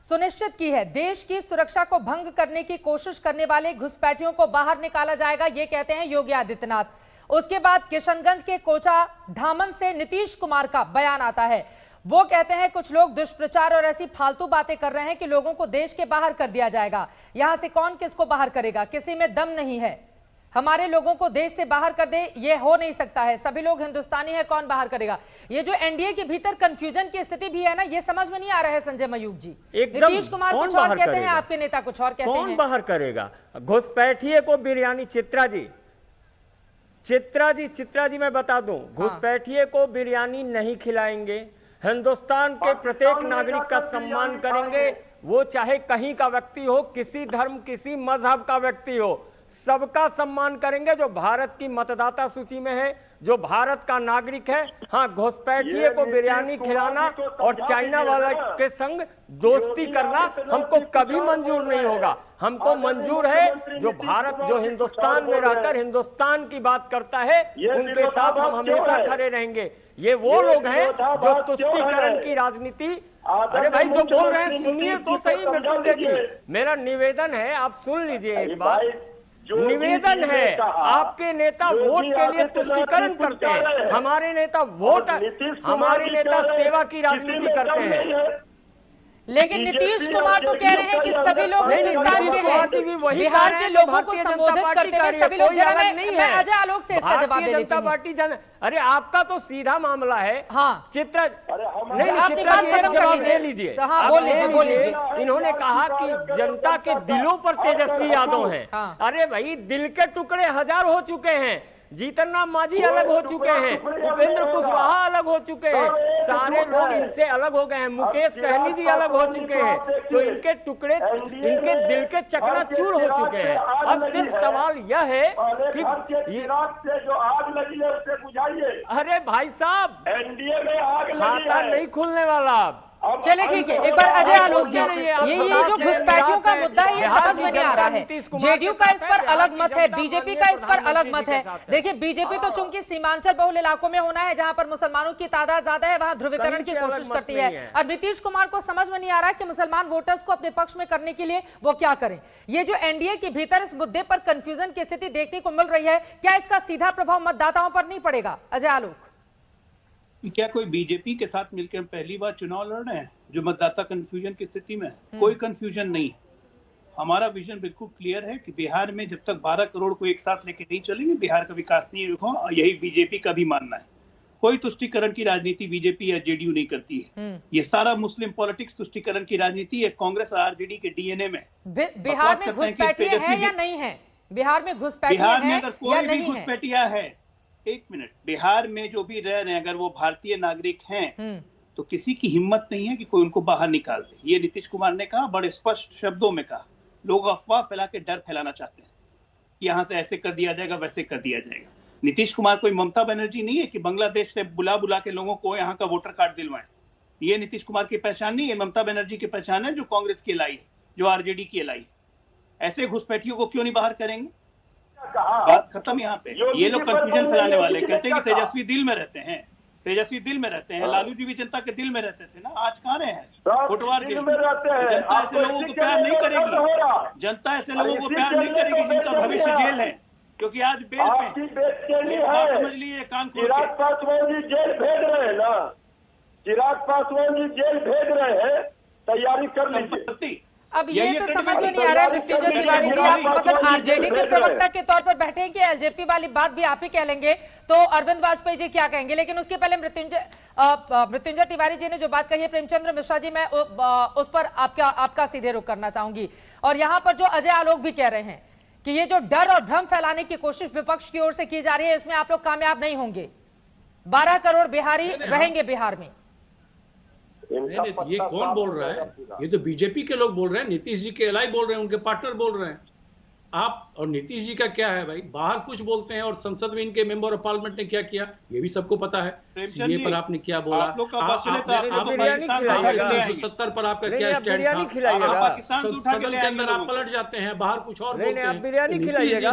सुनिश्चित की है। देश की सुरक्षा को भंग करने की कोशिश करने वाले घुसपैठियों को बाहर निकाला जाएगा, ये कहते हैं योगी आदित्यनाथ। उसके बाद किशनगंज के कोचा धामन से नीतीश कुमार का बयान आता है। वो कहते हैं कुछ लोग दुष्प्रचार और ऐसी फालतू बातें कर रहे हैं कि लोगों को देश के बाहर कर दिया जाएगा। यहां से कौन किसको बाहर करेगा, किसी में दम नहीं है। हमारे लोगों को देश से बाहर कर दे, ये हो नहीं सकता है। सभी लोग हिंदुस्तानी है, कौन बाहर करेगा? ये जो एनडीए के भीतर कंफ्यूजन की स्थिति भी है ना, ये समझ में नहीं आ रहा है संजय मयूख जी। नीतीश कुमार कुछ और कहते हैं, आपके नेता कुछ और कहते हैं। कौन बाहर करेगा? घुसपैठिए को बिरयानी, चित्रा जी मैं बता दूं, घुसपैठिए को बिरयानी नहीं खिलाएंगे। हिंदुस्तान के प्रत्येक नागरिक का सम्मान करेंगे, वो चाहे कहीं का व्यक्ति हो, किसी धर्म, किसी मजहब का व्यक्ति हो। सबका सम्मान करेंगे जो भारत की मतदाता सूची में है, जो भारत का नागरिक है। हाँ, घुसपैठिए को बिरयानी खिलाना और चाइना वाला के संग दोस्ती करना हमको कभी मंजूर नहीं होगा। हमको मंजूर है जो भारत, जो हिंदुस्तान में रहकर हिंदुस्तान की बात करता है, उनके साथ हम हमेशा खड़े रहेंगे। ये वो लोग हैं जो तुष्टीकरण की राजनीति, अरे भाई जो बोल रहे हैं सुनिए तो सही मृत्युंजय जी, मेरा निवेदन है आप सुन लीजिए एक बार। निवेदन है, आपके नेता वोट के लिए तुष्टीकरण करते हैं, हमारे नेता सेवा की राजनीति करते हैं। लेकिन नीतीश कुमार तो कह रहे हैं कि सभी लोग हिंदुस्तान के हैं, बिहार के लोगों को संबोधित करते हुए सभी लोग नहीं है। अजय आलोक से इसका जवाब दे लेती हूं। अरे आपका तो सीधा मामला है। हाँ, चित्रा जवाब दे लीजिए। हाँ, बोल लीजिए। इन्होंने कहा कि जनता के दिलों पर तेजस्वी यादव हैं। अरे भाई, दिल के टुकड़े हजार हो चुके हैं। जीतन राम मांझी अलग हो चुके हैं, उपेंद्र कुशवाहा अलग हो चुके हैं, सारे लोग इनसे अलग हो गए हैं, मुकेश सहनी जी अलग हो चुके हैं। तो इनके टुकड़े, इनके दिल के चकनाचूर हो चुके हैं। अब सिर्फ सवाल यह है कि जो आग लगी है उसे बुझाइए। अरे भाई साहब, एनडीए में आग खाता नहीं खुलने वाला। चले ठीक है, एक बार अजय आलोक जी, ये जो घुसपैठियों का मुद्दा है ये समझ में नहीं आ रहा है। जेडीयू का इस पर अलग मत है, बीजेपी का इस पर अलग मत है। देखिए, बीजेपी तो चूंकि सीमांचल बहुल इलाकों में होना है, जहां पर मुसलमानों की तादाद ज्यादा है, वहां ध्रुवीकरण की कोशिश करती है। और नीतीश कुमार को समझ में नहीं आ रहा कि मुसलमान वोटर्स को अपने पक्ष में करने के लिए वो क्या करें। ये जो एनडीए के भीतर इस मुद्दे पर कंफ्यूजन की स्थिति देखने को मिल रही है, क्या इसका सीधा प्रभाव मतदाताओं पर नहीं पड़ेगा? अजय आलोक, क्या कोई बीजेपी के साथ मिलकर हम पहली बार चुनाव लड़ रहे हैं जो मतदाता कंफ्यूजन की स्थिति में? कोई कंफ्यूजन नहीं। हमारा विजन बिल्कुल क्लियर है कि बिहार में जब तक 12 करोड़ को एक साथ लेके नहीं चलेंगे, बिहार का विकास नहीं होगा। यही बीजेपी का भी मानना है। कोई तुष्टीकरण की राजनीति बीजेपी या जेडीयू नहीं करती है। ये सारा मुस्लिम पॉलिटिक्स तुष्टीकरण की राजनीति है, कांग्रेस और आरजेडी के डीएनए में। बिहार में घुसपैठिया है या नहीं है? बिहार में घुसपैठिया है अगर कोई भी घुसपैठिया है, एक मिनट, बिहार में जो भी रह रहे हैं अगर वो भारतीय नागरिक हैं तो किसी की हिम्मत नहीं है कि कोई उनको बाहर निकाल दे। ये नीतीश कुमार ने कहा, बड़े स्पष्ट शब्दों में कहा। लोग अफवाह फैला के डर फैलाना चाहते हैं, यहाँ से ऐसे कर दिया जाएगा, वैसे कर दिया जाएगा। नीतीश कुमार कोई ममता बनर्जी नहीं है कि बांग्लादेश से बुला बुला के लोगों को यहाँ का वोटर कार्ड दिलवाएं। ये नीतीश कुमार की पहचान नहीं है, ममता बनर्जी की पहचान है, जो कांग्रेस की लाई है, जो आरजेडी की लाई है। ऐसे घुसपैठियों को क्यों नहीं बाहर करेंगे? बात खत्म यहाँ पे। ये लोग कंफ्यूजन फैलाने वाले कहते हैं कि तेजस्वी दिल में रहते हैं, तेजस्वी दिल में रहते हैं। लालू जी भी जनता के दिल में रहते थे ना, आज कहाँ रहे हैं? फोटवार के जनता ऐसे लोगों को प्यार नहीं करेगी, जनता ऐसे लोगों को प्यार नहीं करेगी जिनका भविष्य जेल है, क्योंकि आज बेल पे बात समझ लीजिए, कान खोल के। चिराग पासवान जी जेल भेज रहे हैं ना, चिराग पासवान जी जेल भेज रहे हैं, तैयारी कर लीजिए। अब ये तो समझ में नहीं आ रहा है मृत्युंजय तिवारी जी, आप मतलब आरजेडी के प्रवक्ता के तौर पर बैठे हैं कि एलजेपी वाली बात भी आप ही कह लेंगे, तो अरविंद वाजपेयी जी क्या कहेंगे? लेकिन उसके पहले मृत्युंजय तिवारी जी ने जो बात कही है, प्रेमचंद्र मिश्रा जी, मैं उस पर आपका सीधे रुख करना चाहूंगी। और यहाँ पर जो अजय आलोक भी कह रहे हैं कि ये जो डर और भ्रम फैलाने की कोशिश विपक्ष की ओर से की जा रही है, इसमें आप लोग कामयाब नहीं होंगे। 12 करोड़ बिहारी रहेंगे बिहार में। नहीं, ये कौन बोल रहा है? ये तो बीजेपी के लोग बोल रहे हैं, नीतीश जी के एलआई बोल रहे हैं, उनके पार्टनर बोल रहे हैं। आप और नीतीश जी का क्या है भाई? बाहर कुछ बोलते हैं और संसद में इनके मेंबर ऑफ पार्लियामेंट ने क्या किया ये भी सबको पता है। सीए पर आपने क्या बोला, 170 पर आपका क्या स्टैंड था, सदन के अंदर आप पलट जाते हैं, बाहर कुछ और बोलते हैं। बिरयानी खिलाइएगा,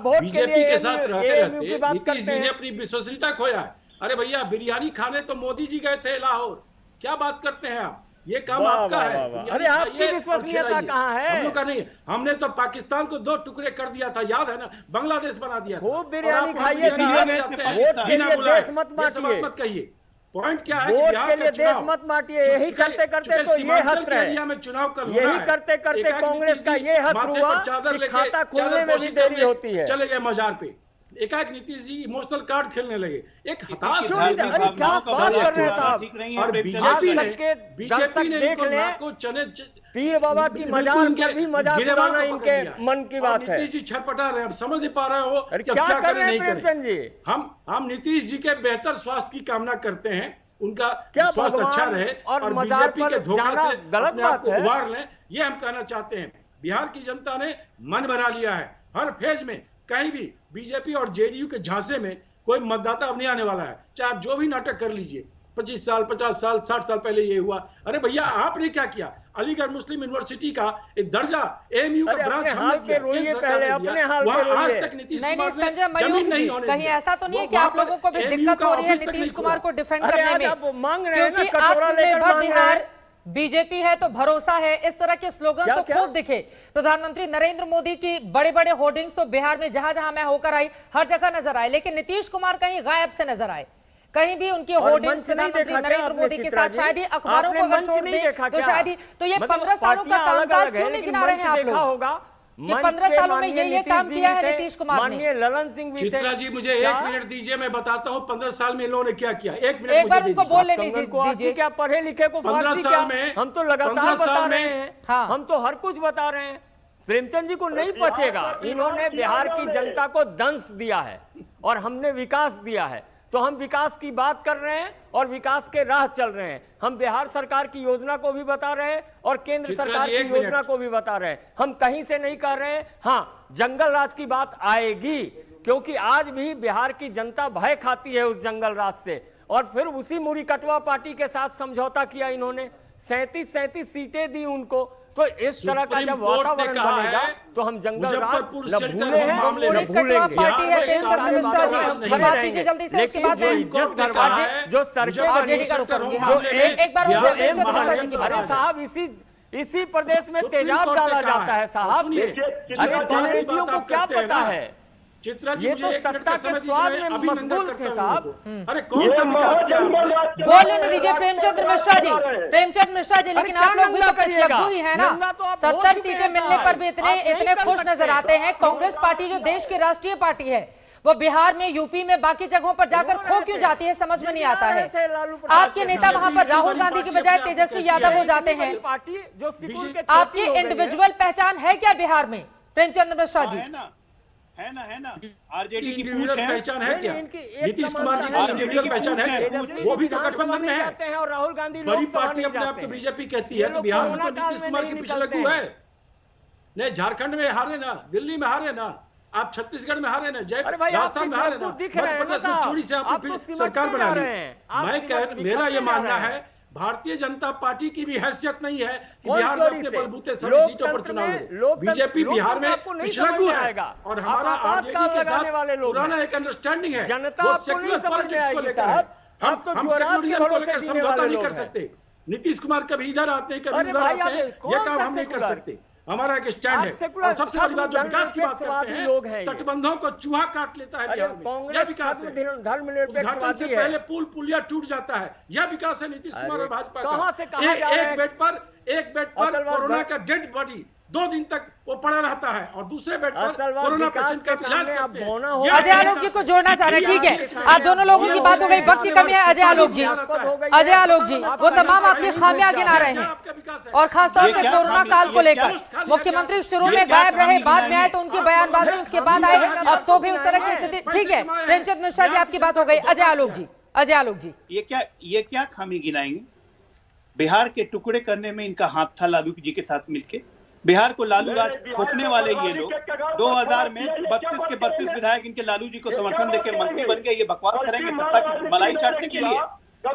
बीजेपी के साथ रहते रहते नीतीश जी ने अपनी विश्वसनीयता खोया है। अरे भैया, बिरयानी खाने तो मोदी जी गए थे लाहौर, क्या बात करते हैं आप? ये काम आपका है। अरे आपकी विश्वसनीयता कहाँ है? हम लोग का नहीं, हमने तो पाकिस्तान को 2 टुकड़े कर दिया था, याद है ना? बांग्लादेश बना दिया था। खूब बिरयानी खाइए, वोट के लिए देश मत बांटिए। पॉइंट क्या है? वोट के लिए देश मत बांटिए। यही करते करते तो ये हंस रहे में चुनाव कर, यही करते करते कांग्रेस का ये हंस हुआ कि खाता खुलने में भी देरी होती है। चले गए मजार पे, एकाएक नीतीश जी इमोशनल कार्ड खेलने लगे। एक हताश क्या बात कर रहे हैं साहब? और बीजेपी ने देख लें, पीर बाबा की मजार में भी मजाक उड़ाना इनके मन की बात है। नीतीश जी छटपटा रहे हैं, अब समझ नहीं पा रहे हो क्या कर रहे हैं प्रेमचंद जी? हम नीतीश जी के बेहतर स्वास्थ्य की कामना करते हैं, उनका क्या स्वास्थ्य भगवान अच्छा रहे और और मजार बीजेपी पर के धोखा जाना से गलत अपने आप बात को है? उबार लें, ये हम कहना चाहते हैं। बिहार की जनता ने मन बना लिया है। हर फेज में कहीं भी बीजेपी और जेडीयू के झांसे में कोई मतदाता अब नहीं आने वाला है। चाहे आप जो भी नाटक कर लीजिए, 25 साल 50 साल 60 साल पहले ये हुआ। अरे भैया आपने क्या किया? अलीगढ़ मुस्लिम यूनिवर्सिटी का एक दर्जा एएमयू का ब्रांच हमने किया, केंद्र सरकार ने दिया। वहाँ आज तक नीतीश नहीं कुमार ने संजय जमीन मयूख नहीं जी, होने कहीं दिया। ऐसा तो नहीं है कि वहाँ आप लोगों को भी पर दिक्कत AMU हो का रही है ऑफिस तक नीतीश नहीं कुमार खुला। को डिफेंड अरे करने आज में, आप मांग रहे हैं ना, क्योंकि कटोरा लेकर आत्मनिर्भर मांग रहे बिहार हैं। बीजेपी है तो भरोसा है, इस तरह के स्लोगन क्या- तो क्या? खूब दिखे। प्रधानमंत्री नरेंद्र मोदी की बड़े बड़े होर्डिंग्स तो बिहार में जहां जहां मैं होकर आई हर जगह नजर आए, लेकिन नीतीश कुमार कहीं गायब से नजर आए। कहीं भी उनके और होर्डिंग्स मंच नहीं प्रधानमंत्री देखा क्या नरेंद्र आपने मोदी के चित्रा साथ जी? शायद ही अखबारों आपने को अगर मंच छोड़ नहीं दें देखा तो क्या? शायद ही तो ये मतलब 15 सालों का पार्टियां अलग कामकाज अलग है, क्यों नहीं लेकिन गिना रहे मंच हैं आप देखा लोग होगा। कि मंच 15 पे सालों में माननीय ये काम नीतीश जी किया भी है थे, नीतीश कुमार ने। माननीय ललन सिंह भी थे। चित्रा जी मुझे क्या? 1 मिनट दीजिए, मैं बताता हूँ 15 साल में इन लोगों ने क्या किया। 1 मिनट एक मुझे बार उनको दीजिए। बोलने कंगन को दीजिए। आरसी क्या, पढ़े लिखे को 15 फारसी साल क्या? में- हम तो लगातार 15 बता साल रहे में- हैं। हाँ। हम तो हर कुछ बता रहे हैं। प्रेमचंद जी को नहीं पचेगा। इन्होंने बिहार की जनता को दंश दिया है और हमने विकास दिया है, तो हम विकास की बात कर रहे हैं और विकास के राह चल रहे हैं। हम बिहार सरकार की योजना को भी बता रहे हैं और केंद्र चित्रा सरकार जी, की 1 मिनट। योजना को भी बता रहे हैं। हम कहीं से नहीं कर रहे हैं। हाँ, जंगल राज की बात आएगी, क्योंकि आज भी बिहार की जनता भय खाती है उस जंगल राज से। और फिर उसी मुड़ी कटवा पार्टी के साथ समझौता किया इन्होंने, 37 सीटें दी उनको। तो इस तरह का जब वातावरण बनेगा तो हम जंगल राज न भूले हैं न भूलेंगे। पार्टी है प्रेमचंद्र मिश्रा जी, खड़े बात रहेंगे। कीजिए जल्दी से, उसके लेकिन बाद जो में इज्जत कर रहा है, जो सड़कें आप बनी, जेडी का रुख करूंगी। जो एक बार जो प्रेमचंद्र मिश्रा जी की बात। अरे साहब, इसी प्रदेश में तेजाब डाला जाता है साहब। अरे कांग्रेसियों को क्या पता है? चित्रा जी ये मुझे तो 1 मिनट सत्ता का के समय दीजिए, स्वाद मैं में अभिनंदन मशगूल करता थे हूं साहब। उनको। अरे कौन सा विकास किया आपने? बोलने नहीं दीजिए प्रेमचंद्र मिश्रा जी, प्रेमचंद्र मिश्रा जी, लेकिन क्या आप लोग भी तो नंगा करिएगा? पिछलग्गू ही है ना। नंगा तो आप हो 70 चुके सीटें हैं मिलने साहब। पर भी इतने आप नहीं इतने कर खुश सकते। नजर आते हैं। कांग्रेस पार्टी जो देश की राष्ट्रीय पार्टी है, वो बिहार में, यूपी में, बाकी जगहों पर जाकर खो क्यों जाती है, समझ में नहीं आता है। आपके नेता वहां पर राहुल गांधी की बजाय तेजस्वी यादव हो जाते हैं। पार्टी जो सिकुड़ के आपकी इंडिविजुअल पहचान है क्या बिहार में, प्रेमचंद्र मिश्रा जी? है ना आरजेडी की इंडिविजुअल पूछ है। पहचान है क्या? इनकी एक नीतीश कुमार जी की समानता है। इंडिविजुअल पहचान है क्या? तेजस्वी वो भी तो विधानसभा गठबंधन में नहीं है। जाते हैं और राहुल गांधी बड़ी लोकसभा पार्टी नहीं अपने आप जाते को हैं। बीजेपी कहती ये है कि लोग बिहार में कोरोना तो काल नीतीश में कुमार नहीं के निकलते पिछलग्गू हैं। है। नहीं, झारखंड में हारे ना, दिल्ली में हारे ना, आप छत्तीसगढ़ में हारे ना, अरे भाई, आप राजस्थान में हारे ना, पिछलग्गू दिख रहे हैं मध्य ना प्रदेश में साहब। चोरी से आप आपने तो फिर सिमटते सरकार जा बना ली। रहे हैं। आप मैं सिमट मेरा ये बिखरते जा मानना रहे है, हैं। भारतीय जनता पार्टी की भी हैसियत नहीं है कि कौन बिहार में चोरी अपने से? बलबूते सभी सीटों पर लोकतंत्र चुनाव में- लड़े। लोकतंत्र- बीजेपी बिहार में लोकतंत्र आपको नहीं पिछलग्गू समझ में है आएगा। और आप हमारा आपातकाल आरजेडी के लगाने वाले साथ लोग पुराना हैं। एक अंडरस्टैंडिंग है। जनता वो आपको नहीं सेक्युलर समझ में पॉलिटिक्स को आएगी लेकर साहब। है। आप तो हम ज्वाराज के सेक्युलरिज्म को भरोसे लेकर जीने समझौता वाले नहीं लोग कर हैं। सकते। नीतीश कुमार कभी इधर आते हैं, कभी अरे उधर भाई, आते हैं, आप कौन ये सा काम हम नहीं कर सेक्युलर? सकते। हमारा एक स्टैंड आप है। सेक्युलर और सबसे बड़ी बात, जो विकास की बात करते धर्मनिरपेक्षवादी लोग हैं हैं, ये। तटबंधों को चूहा काट लेता है अरे बिहार में। यह कांग्रेस विकास है। उद्घाटन से धर्मनिरपेक्षवादी है। पहले पुल पुलिया टूट जाता है, यह विकास है नीतीश कुमार और भाजपा का। कहां से कहां जा रहे हैं? एक बेड पर असल बात कोरोना का डेड बॉडी 2 दिन तक वो पड़ा रहता है और दूसरे बेड पर असल बात कोरोना विकास पेशेंट का के इलाज सामने आप करते भौना हैं। हो। यह अजय आलोक जी को जोड़ना चाह रहे हैं, ठीक है। आप दोनों लोगों की बात हो गई, वक्त की कमी है। अजय आलोक जी, अजय आलोक जी, वो तमाम आपकी खामियां गिना रहे हैं और खासतौर से कोरोना काल को लेकर मुख्यमंत्री शुरू में गायब रहे, बाद में आए तो उनकी बयानबाजी, उसके बाद आए, अब तो भी उस तरह की स्थिति। ठीक है प्रेमचंद मिश्रा जी, आपकी बात हो गई। अजय आलोक जी, अजय आलोक जी, ये क्या खामी गिनाएंगे? बिहार के टुकड़े करने में इनका हाथ था लालू जी के साथ मिलके। बिहार को लालू राज थोपने वाले ये लोग 2000 में 32 के 32 विधायक इनके लालू जी को समर्थन देकर मंत्री बन गए। ये बकवास करेंगे सत्ता की मलाई चाटने के लिए।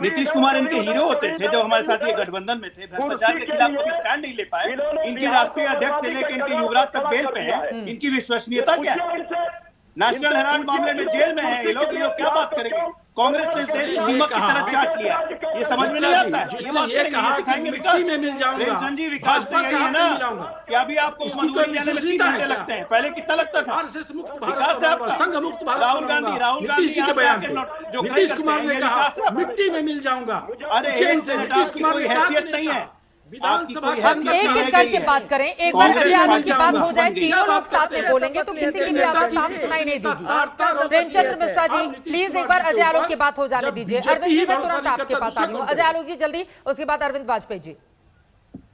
नीतीश कुमार इनके हीरो होते थे जब हमारे साथ ये गठबंधन में थे। भ्रष्टाचार के खिलाफ कभी स्टैंड नहीं ले पाए। इनके राष्ट्रीय अध्यक्ष से लेकर इनके युवराज तक बेल पे है। इनकी विश्वसनीयता क्या है? नेशनल हेराल्ड मामले में जेल में है ये लोग क्या बात करेंगे? कांग्रेस ने देश को दीमक की तरह चाट लिया। ये समझ में नहीं आता है। ये बात करेंगे, सिखाएंगे विकास में मिल जाऊंगा। प्रेमचंद जी, विकास तो यही है ना कि अभी आपको मधुबनी जाने में 3 घंटे लगते हैं, पहले कितना लगता था? विकास है आपका। संघ मुक्त भारत राहुल गांधी नीतीश जी के बयान पे जो नीतीश कुमार ने कहा मिट्टी में मिल जाऊंगा। अरे चैन से नीतीश कुमार कोई की हैसियत नहीं है। विधानसभा हम एक एक करके बात करें। एक बार अजय आलोक की बात हो जाए, तीनों लोग साथ में बोलेंगे तो किसी की भी आवाज साफ सुनाई नहीं देगी। प्रेमचंद्र मिश्रा जी, प्लीज एक बार अजय आलोक की बात हो जाने दीजिए। अरविंद जी, मैं तुरंत आपके पास आ रही हूँ। अजय आलोक जी जल्दी, उसके बाद अरविंद वाजपेयी जी।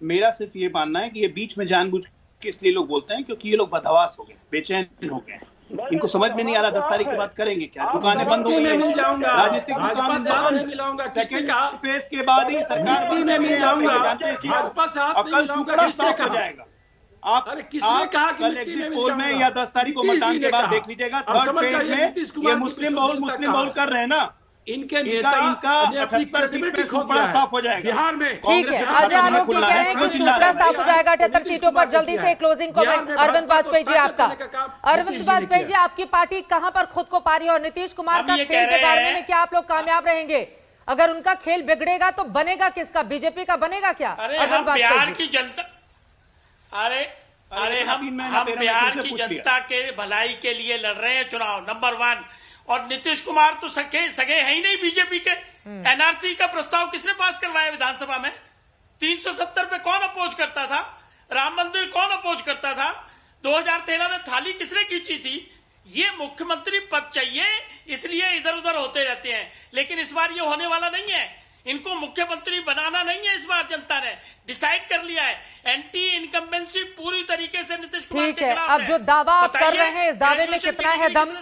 मेरा सिर्फ ये मानना है कि ये बीच में जानबूझ के इसलिए लोग बोलते हैं क्योंकि ये लोग बदहवास हो गए, बेचैन हो गए। इनको समझ में नहीं आ रहा 10 तारीख के बाद करेंगे क्या, दुकानें बंद हो गई, मिल जाऊंगा, राजनीतिक भाजपा दुकान साथ में मिलाऊंगा, सेकंड फेज के बाद ही सरकार में मिल जाऊंगा, भाजपा साथ और में कल मिलाऊंगा, सुपड़ा किसने साफ हो कहा? जाएगा। आप अरे किसने कहा कि कल मिट्टी में एग्जिट मिल पोल में जाऊंगा? या 10 तारीख को नीतीश मतदान जी के ने बाद कहा। देख लीजिएगा अब थर्ड समझ फेज जाइए, में नीतीश कुमार ये की मुस्लिम सुंदरता बहुल कर रहे हैं ना, इनके नेता इनका ने अपनी 78 सीट credibility पे खो सुपड़ा दिया है। साफ हो जाएगा। बिहार में ठीक है, अजय आलोक ये कह रहे हैं कि सुपड़ा साफ हो जाएगा 78 सीटों पर। जल्दी से क्लोजिंग कमेंट अरविंद वाजपेयी जी आपका। अरविंद वाजपेयी जी, आपकी पार्टी कहां पर खुद को पा रही है और नीतीश कुमार का खेल बिगाड़ने में क्या आप लोग कामयाब रहेंगे? अगर उनका खेल बिगड़ेगा तो बनेगा किसका, बीजेपी का बनेगा क्या? अरे हम बिहार की जनता, अरे हम बिहार की जनता के भलाई के लिए लड़ रहे हैं चुनाव, नंबर 1। और नीतीश कुमार तो सगे है ही नहीं बीजेपी के। एनआरसी का प्रस्ताव किसने पास करवाया विधानसभा में? 370 पे कौन अपोज करता था? राम मंदिर कौन अपोज करता था? 2013 में थाली किसने खींची थी? ये मुख्यमंत्री पद चाहिए, इसलिए इधर उधर होते रहते हैं, लेकिन इस बार ये होने वाला नहीं है। इनको मुख्यमंत्री बनाना नहीं है, इस बार जनता ने डिसाइड कर लिया है। एंटी इनकम्बेंसी पूरी तरीके से नीतीश कुमार के खिलाफ है। अब जो दावा आप कर रहे हैं, इस दावे में कितना है दम,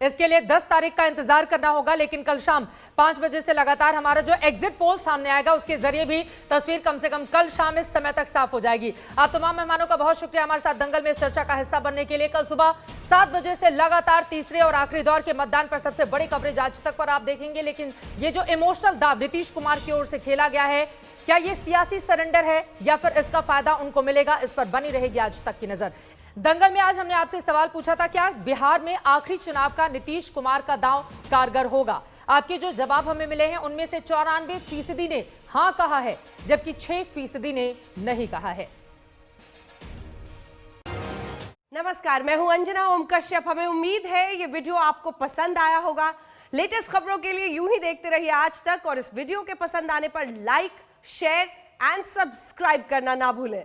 इसके लिए 10 तारीख का इंतजार करना होगा। लेकिन कल शाम 5 बजे से लगातार हमारा जो एग्जिट पोल सामने आएगा, उसके जरिए भी तस्वीर कम से कम कल शाम इस समय तक साफ हो जाएगी। आप तमाम मेहमानों का बहुत शुक्रिया हमारे साथ दंगल में इस चर्चा का हिस्सा बनने के लिए। कल सुबह 7 बजे से लगातार तीसरे और आखिरी दौर के मतदान पर सबसे बड़ी कवरेज आज तक पर आप देखेंगे। लेकिन ये जो इमोशनल दाव नीतीश कुमार की ओर से खेला गया है, क्या ये सियासी सरेंडर है या फिर इसका फायदा उनको मिलेगा, इस पर बनी रहेगी आज तक की नजर। दंगल में आज हमने आपसे सवाल पूछा था, क्या बिहार में आखिरी चुनाव का नीतीश कुमार का दांव कारगर होगा? आपके जो जवाब हमें मिले हैं उनमें से 94% ने हां कहा है, जबकि 6% ने नहीं कहा है। नमस्कार, मैं हूं अंजना ओम कश्यप। हमें उम्मीद है ये वीडियो आपको पसंद आया होगा। लेटेस्ट खबरों के लिए यूं ही देखते रहिए आज तक, और इस वीडियो के पसंद आने पर लाइक, शेयर एंड सब्सक्राइब करना ना भूलें।